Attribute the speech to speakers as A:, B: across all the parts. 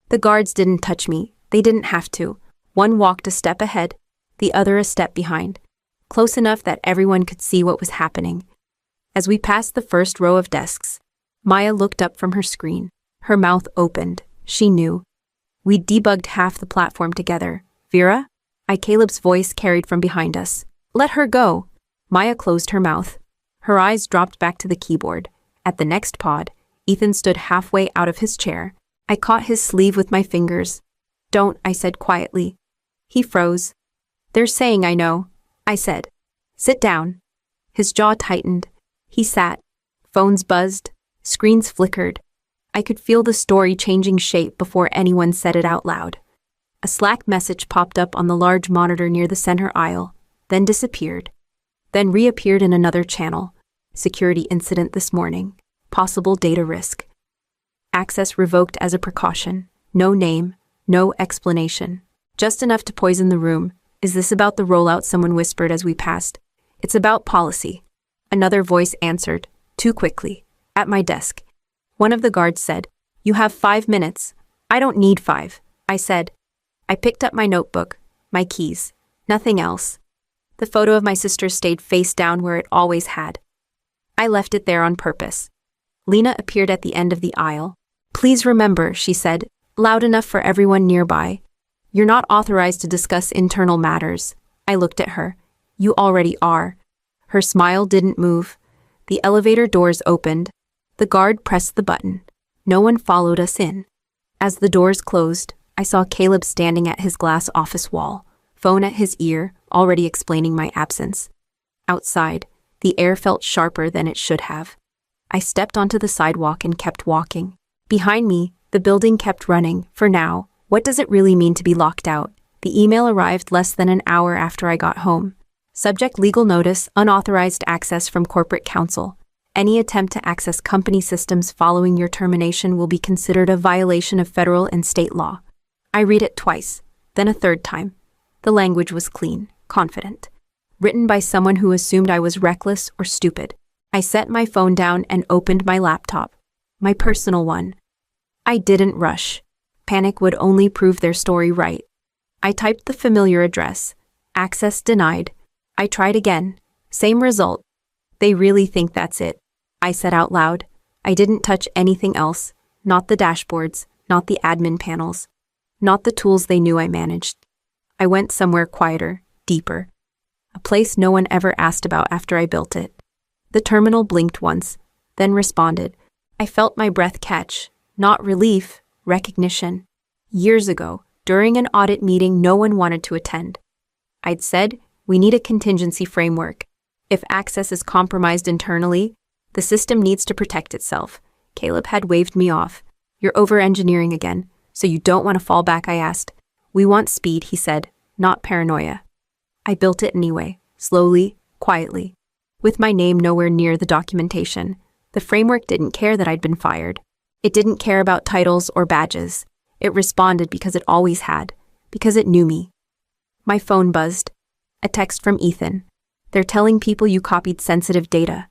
A: The guards didn't touch me. They didn't have to. One walked a step ahead, the other a step behind, close enough that everyone could see what was happening. As we passed the first row of desks, Maya looked up from her screen. Her mouth opened. She knew. We'd debugged half the platform together. Vera? Caleb's voice carried from behind us. Let her go. Maya closed her mouth. Her eyes dropped back to the keyboard. At the next pod, Ethan stood halfway out of his chair. I caught his sleeve with my fingers. Don't, I said quietly. He froze. They're saying I know, I said. Sit down. His jaw tightened. He sat. Phones buzzed. Screens flickered. I could feel the story changing shape before anyone said it out loud. A Slack message popped up on the large monitor near the center aisle, then disappeared. Then reappeared in another channel. Security incident this morning. Possible data risk. Access revoked as a precaution. No name, no explanation. Just enough to poison the room. Is this about the rollout? Someone whispered as we passed. It's about policy. Another voice answered, too quickly. At my desk. One of the guards said, You have 5 minutes. I don't need 5, I said. I picked up my notebook, my keys, nothing else. The photo of my sister stayed face down where it always had. I left it there on purpose. Lena appeared at the end of the aisle. Please remember, she said, loud enough for everyone nearby. You're not authorized to discuss internal matters. I looked at her. You already are. Her smile didn't move. The elevator doors opened. The guard pressed the button. No one followed us in. As the doors closed, I saw Caleb standing at his glass office wall, phone at his ear, already explaining my absence. Outside, the air felt sharper than it should have. I stepped onto the sidewalk and kept walking. Behind me, the building kept running. For now, what does it really mean to be locked out? The email arrived less than an hour after I got home. Subject: legal notice, unauthorized access from corporate counsel. Any attempt to access company systems following your termination will be considered a violation of federal and state law. I read it twice, then a third time. The language was clean, confident. Written by someone who assumed I was reckless or stupid. I set my phone down and opened my laptop. My personal one. I didn't rush. Panic would only prove their story right. I typed the familiar address. Access denied. I tried again. Same result. They really think that's it, I said out loud. I didn't touch anything else. Not the dashboards, not the admin panels, not the tools they knew I managed. I went somewhere quieter, deeper. A place no one ever asked about after I built it. The terminal blinked once, then responded. I felt my breath catch. Not relief, recognition. Years ago, during an audit meeting no one wanted to attend. I'd said, we need a contingency framework. If access is compromised internally, the system needs to protect itself. Caleb had waved me off. You're over-engineering again, so you don't want to fall back, I asked. We want speed, he said, not paranoia. I built it anyway, slowly, quietly. With my name nowhere near the documentation, the framework didn't care that I'd been fired. It didn't care about titles or badges. It responded because it always had, because it knew me. My phone buzzed. A text from Ethan. They're telling people you copied sensitive data.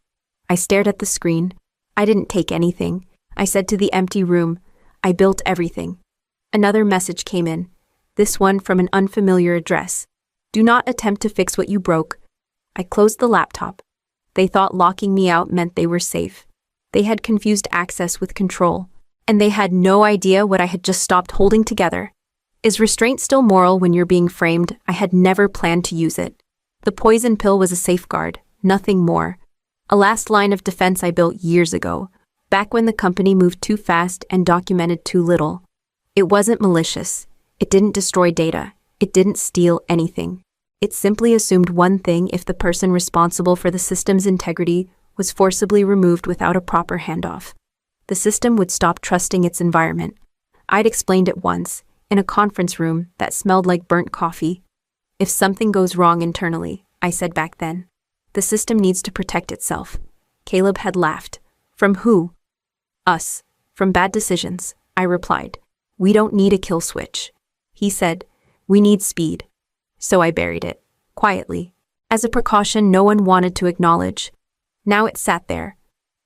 A: I stared at the screen. I didn't take anything. I said to the empty room, I built everything. Another message came in. This one from an unfamiliar address. Do not attempt to fix what you broke. I closed the laptop. They thought locking me out meant they were safe. They had confused access with control. And they had no idea what I had just stopped holding together. Is restraint still moral when you're being framed? I had never planned to use it. The poison pill was a safeguard, nothing more. A last line of defense I built years ago, back when the company moved too fast and documented too little. It wasn't malicious. It didn't destroy data. It didn't steal anything. It simply assumed one thing: if the person responsible for the system's integrity was forcibly removed without a proper handoff, the system would stop trusting its environment. I'd explained it once, in a conference room that smelled like burnt coffee. If something goes wrong internally, I said back then, the system needs to protect itself. Caleb had laughed. From who? Us. From bad decisions, I replied. We don't need a kill switch. He said, we need speed. So I buried it, quietly, as a precaution no one wanted to acknowledge. Now it sat there,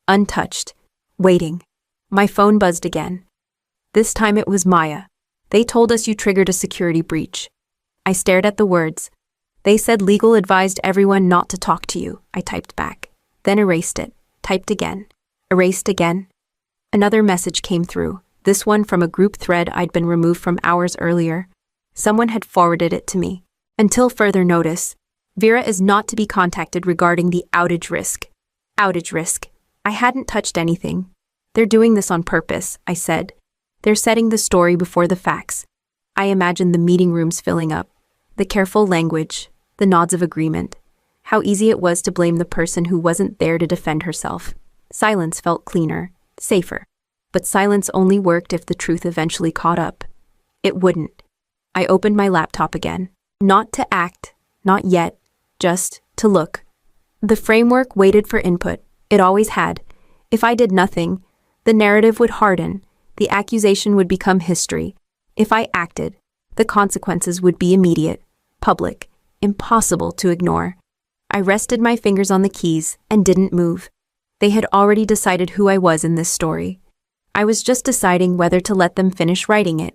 A: untouched, waiting. My phone buzzed again. This time it was Maya. They told us you triggered a security breach. I stared at the words. They said legal advised everyone not to talk to you, I typed back. Then erased it. Typed again. Erased again. Another message came through, this one from a group thread I'd been removed from hours earlier. Someone had forwarded it to me. Until further notice, Vera is not to be contacted regarding the outage risk. Outage risk. I hadn't touched anything. They're doing this on purpose, I said. They're setting the story before the facts. I imagined the meeting rooms filling up. The careful language, the nods of agreement. How easy it was to blame the person who wasn't there to defend herself. Silence felt cleaner, safer. But silence only worked if the truth eventually caught up. It wouldn't. I opened my laptop again. Not to act, not yet, just to look. The framework waited for input. It always had. If I did nothing, the narrative would harden. The accusation would become history. If I acted, the consequences would be immediate, public, impossible to ignore. I rested my fingers on the keys and didn't move. They had already decided who I was in this story. I was just deciding whether to let them finish writing it.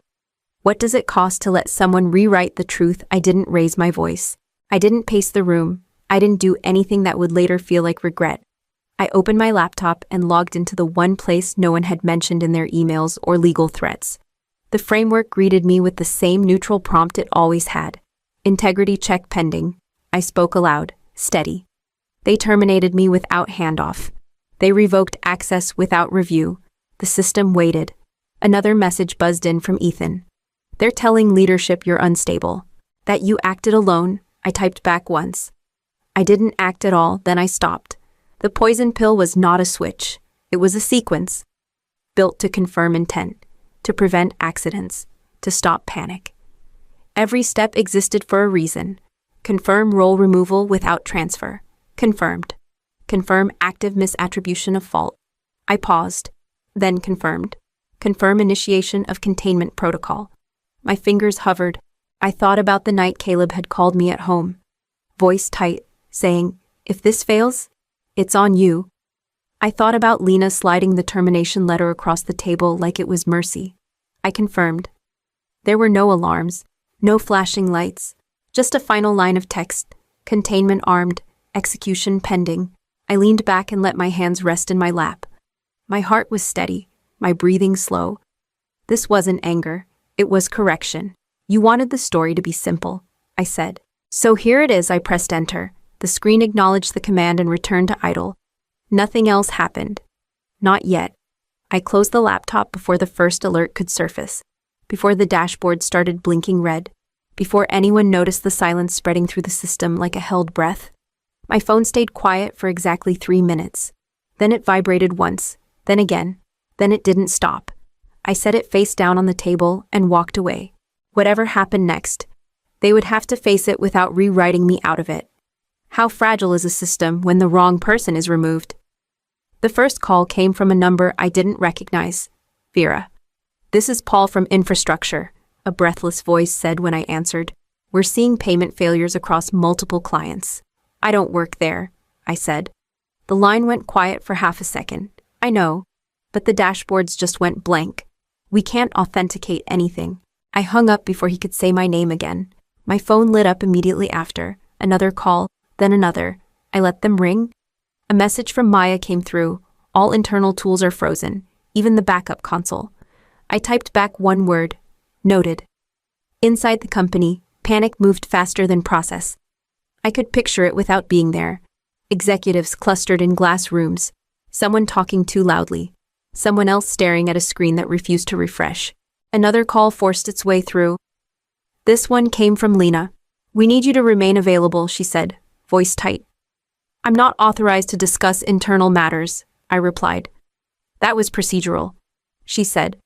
A: What does it cost to let someone rewrite the truth? I didn't raise my voice. I didn't pace the room. I didn't do anything that would later feel like regret. I opened my laptop and logged into the one place no one had mentioned in their emails or legal threats. The framework greeted me with the same neutral prompt it always had. Integrity check pending. I spoke aloud, steady. They terminated me without handoff. They revoked access without review. The system waited. Another message buzzed in from Ethan. They're telling leadership you're unstable. That you acted alone, I typed back once. I didn't act at all, then I stopped. The poison pill was not a switch. It was a sequence. Built to confirm intent, to prevent accidents, to stop panic. Every step existed for a reason. Confirm role removal without transfer. Confirmed. Confirm active misattribution of fault. I paused. Then confirmed. Confirm initiation of containment protocol. My fingers hovered. I thought about the night Caleb had called me at home. Voice tight, saying, if this fails, it's on you. I thought about Lena sliding the termination letter across the table like it was mercy. I confirmed. There were no alarms, no flashing lights, just a final line of text, containment armed, execution pending. I leaned back and let my hands rest in my lap. My heart was steady, my breathing slow. This wasn't anger, it was correction. You wanted the story to be simple, I said. So here it is. I pressed enter. The screen acknowledged the command and returned to idle. Nothing else happened. Not yet. I closed the laptop before the first alert could surface, before the dashboard started blinking red, before anyone noticed the silence spreading through the system like a held breath. My phone stayed quiet for exactly 3 minutes. Then it vibrated once, then again, then it didn't stop. I set it face down on the table and walked away. Whatever happened next, they would have to face it without rewriting me out of it. How fragile is a system when the wrong person is removed? The first call came from a number I didn't recognize. Vera. This is Paul from infrastructure, a breathless voice said when I answered. We're seeing payment failures across multiple clients. I don't work there, I said. The line went quiet for half a second. I know, but the dashboards just went blank. We can't authenticate anything. I hung up before he could say my name again. My phone lit up immediately after. Another call, then another. I let them ring. A message from Maya came through. All internal tools are frozen, even the backup console. I typed back one word. Noted. Inside the company, panic moved faster than process. I could picture it without being there. Executives clustered in glass rooms. Someone talking too loudly. Someone else staring at a screen that refused to refresh. Another call forced its way through. This one came from Lena. We need you to remain available, she said, voice tight. I'm not authorized to discuss internal matters, I replied. That was procedural, she said.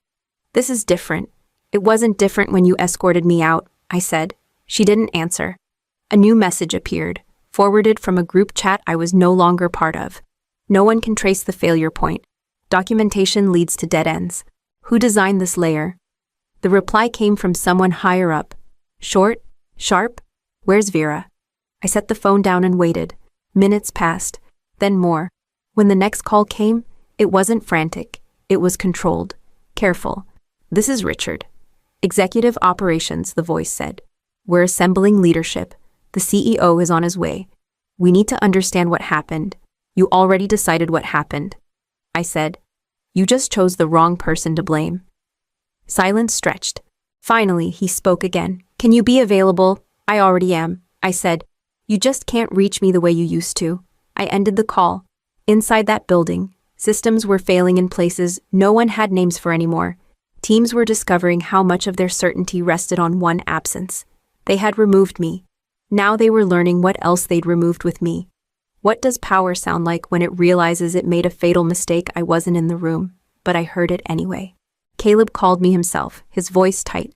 A: This is different. It wasn't different when you escorted me out, I said. She didn't answer. A new message appeared, forwarded from a group chat I was no longer part of. No one can trace the failure point. Documentation leads to dead ends. Who designed this layer? The reply came from someone higher up. Short? Sharp? Where's Vera? I set the phone down and waited. Minutes passed, then more. When the next call came, it wasn't frantic. It was controlled. Careful. This is Richard. Executive operations, the voice said. We're assembling leadership. The CEO is on his way. We need to understand what happened. You already decided what happened. I said. You just chose the wrong person to blame. Silence stretched. Finally, he spoke again. Can you be available? I already am, I said. You just can't reach me the way you used to. I ended the call. Inside that building, systems were failing in places no one had names for anymore. Teams were discovering how much of their certainty rested on one absence. They had removed me. Now they were learning what else they'd removed with me. What does power sound like when it realizes it made a fatal mistake? I wasn't in the room, but I heard it anyway. Caleb called me himself, his voice tight.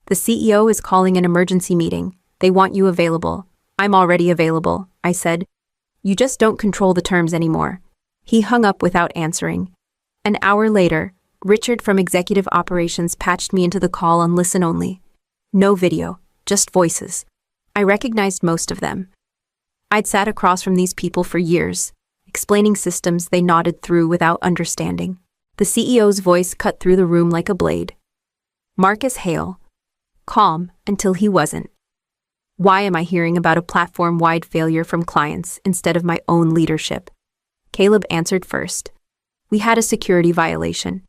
A: The CEO is calling an emergency meeting. They want you available. I'm already available, I said. You just don't control the terms anymore. He hung up without answering. An hour later, Richard from Executive Operations patched me into the call on listen only. No video, just voices. I recognized most of them. I'd sat across from these people for years, explaining systems they nodded through without understanding. The CEO's voice cut through the room like a blade. Marcus Hale. Calm until he wasn't. Why am I hearing about a platform-wide failure from clients instead of my own leadership? Caleb answered first. We had a security violation.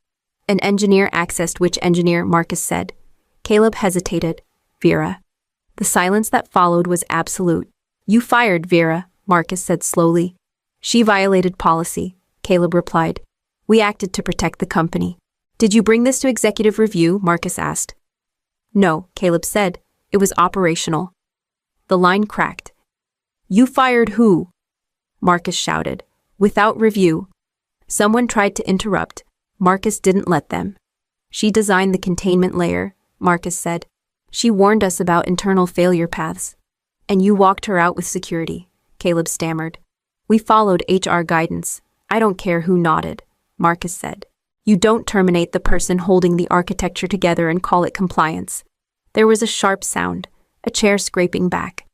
A: An engineer accessed which engineer, Marcus said. Caleb hesitated. Vera. The silence that followed was absolute. You fired Vera, Marcus said slowly. She violated policy, Caleb replied. We acted to protect the company. Did you bring this to executive review? Marcus asked. No, Caleb said. It was operational. The line cracked. You fired who? Marcus shouted. Without review. Someone tried to interrupt. Marcus didn't let them. She designed the containment layer, Marcus said. She warned us about internal failure paths. And you walked her out with security, Caleb stammered. We followed HR guidance. I don't care who nodded, Marcus said. You don't terminate the person holding the architecture together and call it compliance. There was a sharp sound, a chair scraping back.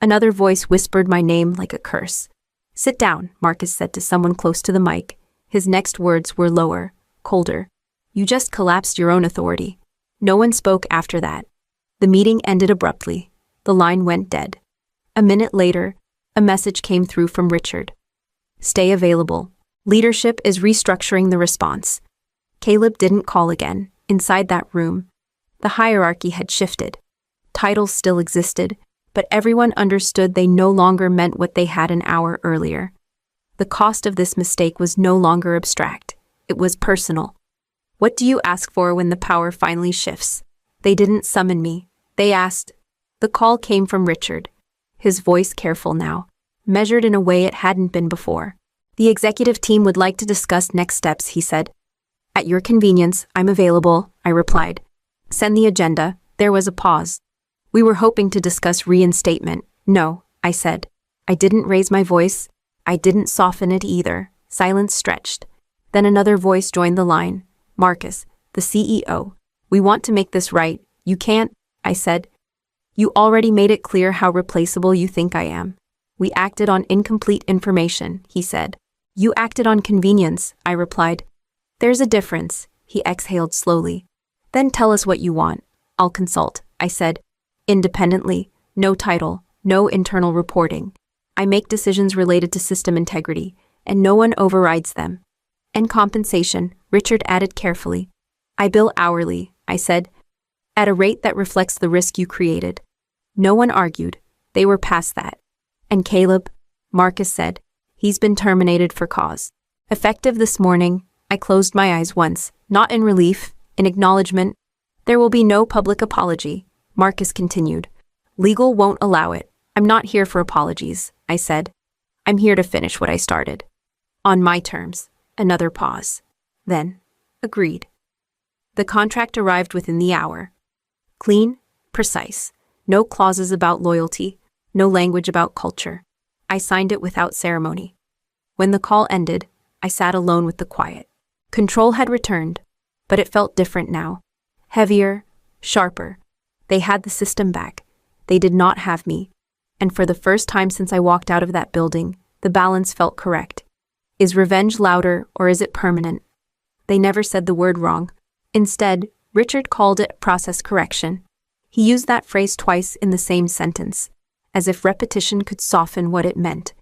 A: Another voice whispered my name like a curse. Sit down, Marcus said to someone close to the mic. His next words were lower, colder. You just collapsed your own authority. No one spoke after that. The meeting ended abruptly. The line went dead. A minute later, a message came through from Richard. Stay available. Leadership is restructuring the response. Caleb didn't call again. Inside that room, the hierarchy had shifted. Titles still existed, but everyone understood they no longer meant what they had an hour earlier. The cost of this mistake was no longer abstract. It was personal. What do you ask for when the power finally shifts? They didn't summon me. They asked. The call came from Richard, his voice careful now, measured in a way it hadn't been before. The executive team would like to discuss next steps, he said. At your convenience, I'm available, I replied. Send the agenda. There was a pause. We were hoping to discuss reinstatement. No, I said. I didn't raise my voice. I didn't soften it either. Silence stretched. Then another voice joined the line. Marcus, the CEO. We want to make this right. You can't, I said. You already made it clear how replaceable you think I am. We acted on incomplete information, he said. You acted on convenience, I replied. There's a difference, he exhaled slowly. Then tell us what you want. I'll consult, I said. Independently, no title, no internal reporting. I make decisions related to system integrity, and no one overrides them. And compensation, Richard added carefully. I bill hourly, I said, at a rate that reflects the risk you created. No one argued. They were past that. And Caleb, Marcus said, he's been terminated for cause. Effective this morning, I closed my eyes once, not in relief, in acknowledgement. There will be no public apology, Marcus continued. Legal won't allow it. I'm not here for apologies, I said. I'm here to finish what I started. On my terms. Another pause. Then, agreed. The contract arrived within the hour. Clean, precise. No clauses about loyalty, no language about culture. I signed it without ceremony. When the call ended, I sat alone with the quiet. Control had returned, but it felt different now. Heavier, sharper. They had the system back. They did not have me. And for the first time since I walked out of that building, the balance felt correct. Is revenge louder or is it permanent? They never said the word wrong. Instead, Richard called it process correction. He used that phrase twice in the same sentence, as if repetition could soften what it meant.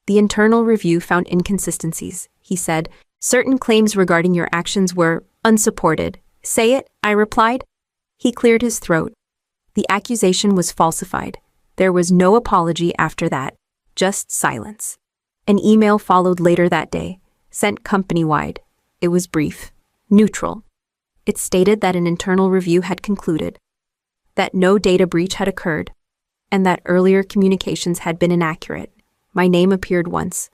A: The internal review found inconsistencies, he said. Certain claims regarding your actions were unsupported. Say it, I replied. He cleared his throat. The accusation was falsified. There was no apology after that, just silence. An email followed later that day, sent company-wide. It was brief, neutral. It stated that an internal review had concluded, that no data breach had occurred, and that earlier communications had been inaccurate. My name appeared once.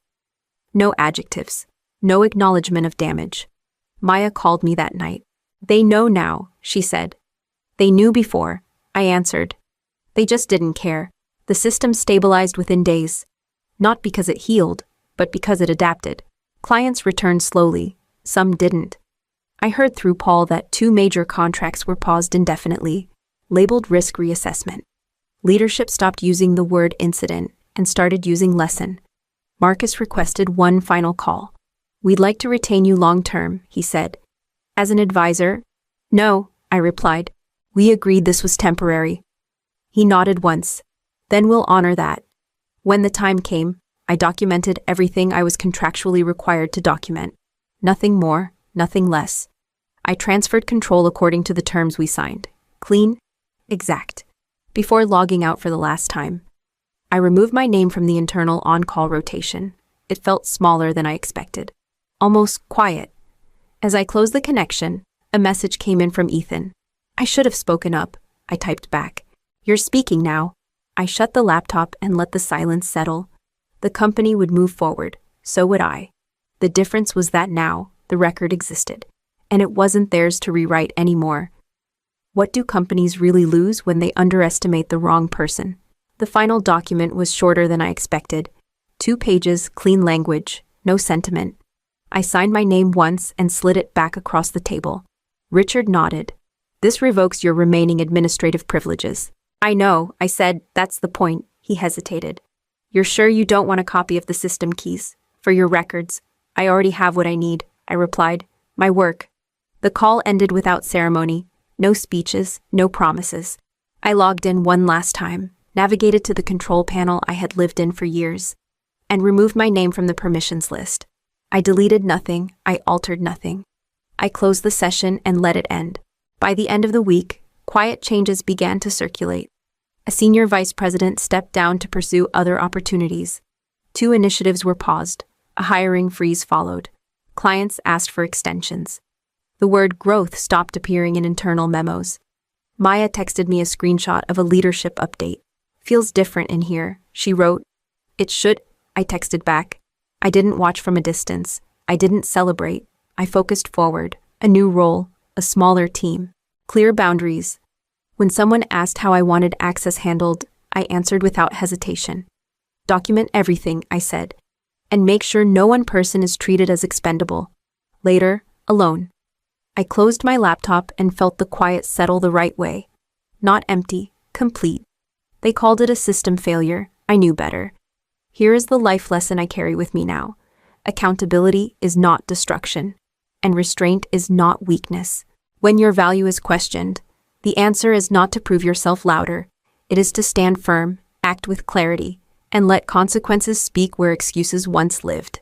A: No adjectives, no acknowledgement of damage. Maya called me that night. They know now, she said. They knew before, I answered. They just didn't care. The system stabilized within days. Not because it healed, but because it adapted. Clients returned slowly, some didn't. I heard through Paul that 2 major contracts were paused indefinitely, labeled risk reassessment. Leadership stopped using the word incident and started using lesson. Marcus requested one final call. We'd like to retain you long-term, he said. As an advisor? No, I replied. We agreed this was temporary. He nodded once. Then we'll honor that. When the time came, I documented everything I was contractually required to document. Nothing more, nothing less. I transferred control according to the terms we signed. Clean, exact. Before logging out for the last time, I removed my name from the internal on-call rotation. It felt smaller than I expected. Almost quiet. As I closed the connection, a message came in from Ethan. I should have spoken up, I typed back. You're speaking now. I shut the laptop and let the silence settle. The company would move forward, so would I. The difference was that now, the record existed, and it wasn't theirs to rewrite anymore. What do companies really lose when they underestimate the wrong person? The final document was shorter than I expected. 2 pages, clean language, no sentiment. I signed my name once and slid it back across the table. Richard nodded. This revokes your remaining administrative privileges. I know, I said, that's the point. He hesitated. You're sure you don't want a copy of the system keys? For your records. I already have what I need, I replied. My work. The call ended without ceremony. No speeches, no promises. I logged in one last time, navigated to the control panel I had lived in for years, and removed my name from the permissions list. I deleted nothing, I altered nothing. I closed the session and let it end. By the end of the week, quiet changes began to circulate. A senior vice president stepped down to pursue other opportunities. 2 initiatives were paused. A hiring freeze followed. Clients asked for extensions. The word growth stopped appearing in internal memos. Maya texted me a screenshot of a leadership update. Feels different in here, she wrote. It should, I texted back. I didn't watch from a distance. I didn't celebrate. I focused forward. A new role, a smaller team, clear boundaries. When someone asked how I wanted access handled, I answered without hesitation. Document everything, I said, and make sure no one person is treated as expendable. Later, alone. I closed my laptop and felt the quiet settle the right way. Not empty, complete. They called it a system failure. I knew better. Here is the life lesson I carry with me now. Accountability is not destruction, and restraint is not weakness. When your value is questioned, the answer is not to prove yourself louder. It is to stand firm, act with clarity, and let consequences speak where excuses once lived.